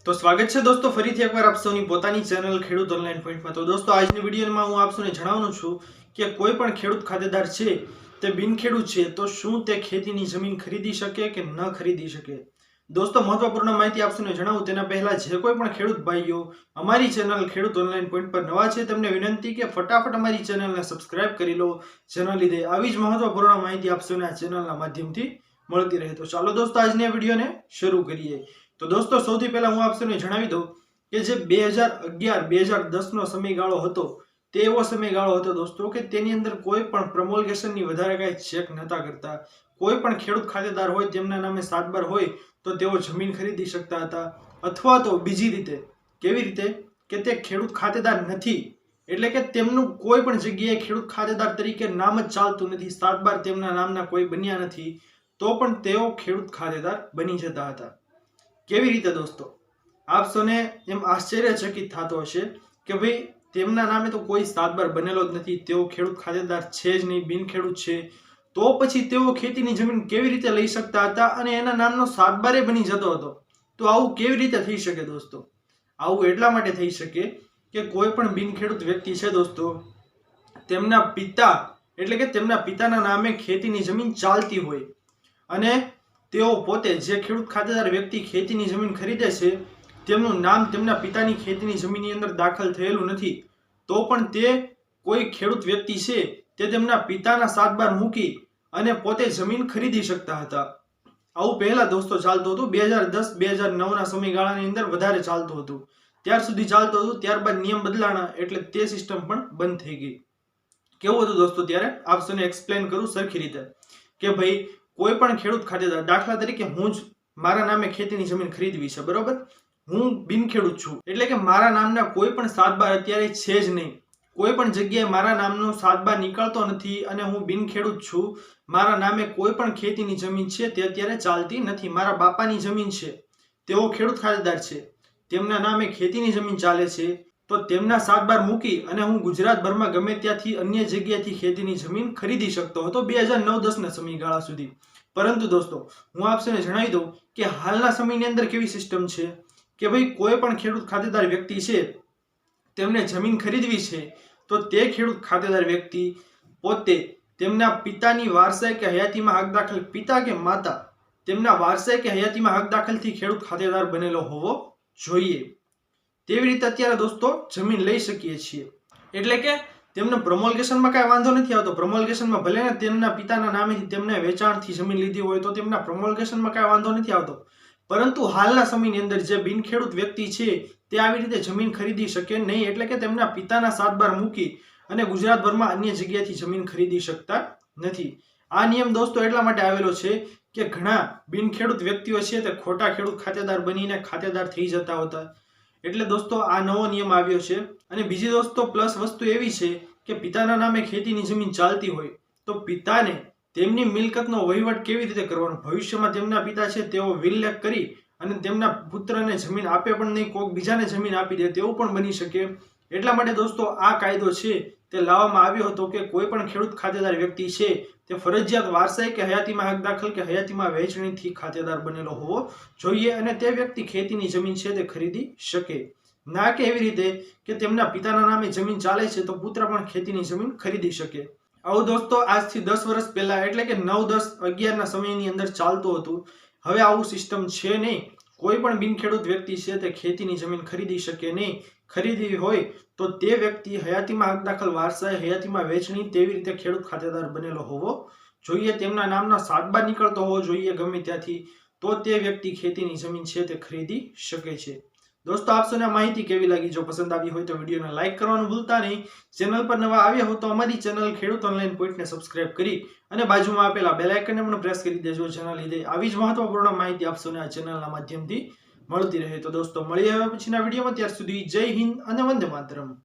તો સ્વાગત છે દોસ્તો ફરીથી એકવાર આપ સૌની પોતાની ચેનલ ખેડૂત ઓનલાઈન પોઈન્ટમાં। તો દોસ્તો આજની વિડીયોમાં હું આપ સૌને જણાવવાનું છું કે કોઈ પણ ખેડૂત ખાતેદાર છે તે બિનખેડૂત છે તો શું તે ખેતીની જમીન ખરીદી શકે કે ન ખરીદી શકે। દોસ્તો મહત્વપૂર્ણ માહિતી આપ સૌને જણાવું તેના પહેલા જે કોઈ પણ ખેડૂત ભાઈઓ અમારી ચેનલ ખેડૂત ઓનલાઈન પોઈન્ટ પર નવા છે તેમને વિનંતી કે ફટાફટ અમારી ચેનલને સબસ્ક્રાઇબ કરી લો, જેના લીધે આવી જ મહત્વપૂર્ણ માહિતી આપ સૌને આ ચેનલના માધ્યમથી મળતી રહે। તો ચાલો દોસ્તો આજની વિડીયોને શરૂ કરીએ। તો દોસ્તો સૌથી પહેલા હું આપ સૌને જણાવી દઉં કે જે 2011-2010 નો સમયગાળો હતો તે એવો સમયગાળો હતો દોસ્તો કે તેની અંદર કોઈ પણ પ્રમોલ્ગેશનની વધારે કાંઈ ચેક નહોતા કરતા। કોઈ પણ ખેડૂત ખાતેદાર હોય તેમના નામે 7/12 હોય તો તેઓ જમીન ખરીદી શકતા હતા, અથવા તો બીજી રીતે કેવી રીતે કે તે ખેડૂત ખાતેદાર નથી એટલે કે તેમનું કોઈ પણ જગ્યાએ ખેડૂત ખાતેદાર તરીકે નામ જ ચાલતું નથી, 7/12 તેમના નામના કોઈ બન્યા નથી, તો પણ તેઓ ખેડૂત ખાતેદાર બની જતા હતા। કેવી રીતે દોસ્તો? આપ સૌને એમ આશ્ચર્યચકિત થતો હશે કે ભાઈ તેમના નામે તો કોઈ 7/12 બનેલો જ નથી, તેઓ ખેડૂત ખાતેદાર છે જ નહીં, બિનખેડૂત છે, તો પછી તેઓ ખેતીની જમીન કેવી રીતે લઈ શકતા હતા અને એના નામનો 7/12 બની જતો હતો? તો આવું કેવી રીતે થઈ શકે દોસ્તો? આવું એટલા માટે થઈ શકે કે કોઈ પણ બિનખેડૂત વ્યક્તિ છે દોસ્તો, તેમના પિતા એટલે કે તેમના પિતાના નામે ખેતીની જમીન ચાલતી હોય અને તેઓ પોતે જે ખેડૂત ખાતેદાર વ્યક્તિ ખેતીની જમીન ખરીદે છે તેમનું નામ તેમના પિતાની ખેતીની જમીનની અંદર દાખલ થયેલું નથી, તો પણ તે કોઈ ખેડૂત વ્યક્તિ છે તે તેમના પિતાના 7/12 મૂકી અને પોતે જમીન ખરીદી શકતા હતા। આવું પહેલા દોસ્તો ચાલતું હતું, 2010-2009 ના સમયગાળાની અંદર વધારે ચાલતું હતું, ત્યાર સુધી ચાલતું હતું। ત્યારબાદ નિયમ બદલાણા એટલે તે સિસ્ટમ પણ બંધ થઈ ગઈ। કેવું હતું દોસ્તો ત્યારે આપ સૌને એક્સપ્લેન કરું સરખી રીતે કે ભાઈ કોઈ પણ ખેડૂત ખાતેદાર, દાખલા તરીકે હું જ મારા નામે ખેતીની જમીન ખરીદવી છે, બરોબર, હું બિનખેડૂત છું એટલે કે મારા નામના કોઈ પણ 7/12 અત્યારે છે જ નહીં, કોઈ પણ જગ્યાએ મારા નામનો 7/12 નીકળતો નથી અને હું બિનખેડૂત છું, મારા નામે કોઈ પણ ખેતીની જમીન છે તે અત્યારે ચાલતી નથી, મારા બાપાની જમીન છે, તેઓ ખેડૂત ખાતેદાર છે, તેમના નામે ખેતીની જમીન ચાલે છે, તો તેમના 7/12 મૂકી અને હું ગુજરાતભરમાં ગમે ત્યાંથી અન્ય જગ્યાએથી ખેતીની જમીન ખરીદી શકતો હતો 2009-10 ના સમયગાળા સુધી। પરંતુ દોસ્તો હું આપ સૌને જણાવી દઉં કે હાલના સમયની અંદર કેવી સિસ્ટમ છે કે ભાઈ કોઈ પણ ખેડૂત ખાતેદાર વ્યક્તિ છે તેમને જમીન ખરીદવી છે તો તે ખેડૂત ખાતેદાર વ્યક્તિ પોતે તેમના પિતાની વારસાઈ કે હયાતીમાં હક દાખલ, પિતા કે માતા તેમના વારસાઈ કે હયાતીમાં હક દાખલથી ખેડૂત ખાતેદાર બનેલો હોવો જોઈએ। તેવી રીતે અત્યારે દોસ્તો જમીન લઈ શકીએ છીએ, એટલે કે તેમને પ્રમોલ્ગેશનમાં કાંઈ વાંધો નથી આવતો। પ્રમોલ્ગેશનમાં ભલે ને તેમના પિતાના નામેથી તેમને વેચાણથી જમીન લીધી હોય તો તેમના પ્રમોલ્ગેશનમાં કાંઈ વાંધો નથી આવતો, પરંતુ હાલના સમયની અંદર જે બિનખેડૂત વ્યક્તિ છે તે આવી રીતે જમીન ખરીદી શકે નહીં, એટલે કે તેમના પિતાના 7/12 મૂકી અને ગુજરાતભરમાં અન્ય જગ્યાએથી જમીન ખરીદી શકતા નથી। આ નિયમ દોસ્તો એટલા માટે આવેલો છે કે ઘણા બિનખેડૂત વ્યક્તિઓ છે તે ખોટા ખેડૂત ખાતેદાર બનીને ખાતેદાર થઈ જતા હતા, એટલે દોસ્તો આ નવો નિયમ આવ્યો છે। અને બીજી દોસ્તો પ્લસ વસ્તુ એવી છે કે પિતાના નામે ખેતીની જમીન ચાલતી હોય તો પિતાને તેમની મિલકતનો વહીવટ કેવી રીતે કરવાનો? ભવિષ્યમાં તેમના પિતા છે તેઓ વિલ લેખ કરી અને તેમના પુત્રને જમીન આપે પણ નહીં, કોઈક બીજાને જમીન આપી દે, તેવું પણ બની શકે। એટલા માટે દોસ્તો આ કાયદો છે તે લાવવામાં આવ્યો હતો કે કોઈ પણ ખેડૂત ખાતેદાર વ્યક્તિ છે તે ફરજિયાત વારસાઈ કે હયાતીમાં હક દાખલ કે હયાતીમાં વહેંચણીથી ખાતેદાર બનેલો હોવો જોઈએ અને તે વ્યક્તિ ખેતીની જમીન છે તે ખરીદી શકે, ના કે એવી રીતે કે તેમના પિતાના નામે જમીન ચાલે છે તો પુત્ર પણ ખેતીની જમીન ખરીદી શકે। આવું દોસ્તો આજથી 10 વર્ષ પહેલા એટલે કે 9-10-11 ના સમયની અંદર ચાલતું હતું, હવે આવું સિસ્ટમ છે નહીં। કોઈ પણ બિનખેડૂત વ્યક્તિ છે તે ખેતીની જમીન ખરીદી શકે નહીં, ખરીદવી હોય તો તે વ્યક્તિ હયાતીમાં હક દાખલ, વારસાઈ, હયાતીમાં વહેંચણી તેવી રીતે ખેડૂત ખાતેદાર બનેલો હોવો જોઈએ, તેમના નામના 7/12 નીકળતો હોવો જોઈએ ગમે ત્યાંથી, તો તે વ્યક્તિ ખેતીની જમીન છે તે ખરીદી શકે છે। દોસ્તો આપ સૌને માહિતી કેવી લાગી? જો પસંદ આવી હોય તો વિડીયોને લાઈક કરવાનું ભૂલતા નહીં, ચેનલ પર નવા આવ્યા હો તો અમારી ચેનલ ખેડૂત ઓનલાઈન પોઈન્ટને સબસ્ક્રાઇબ કરી અને બાજુમાં આપેલા બેલ આઇકનને પણ પ્રેસ કરી દેજો, જેના લીધે આવી જ મહત્વપૂર્ણ માહિતી આપ સૌને આ ચેનલના માધ્યમથી મળતી રહે। તો દોસ્તો મળીએ હવે પછીના વિડીયોમાં, ત્યાર સુધી જય હિન્દ અને વંદે માતરમ।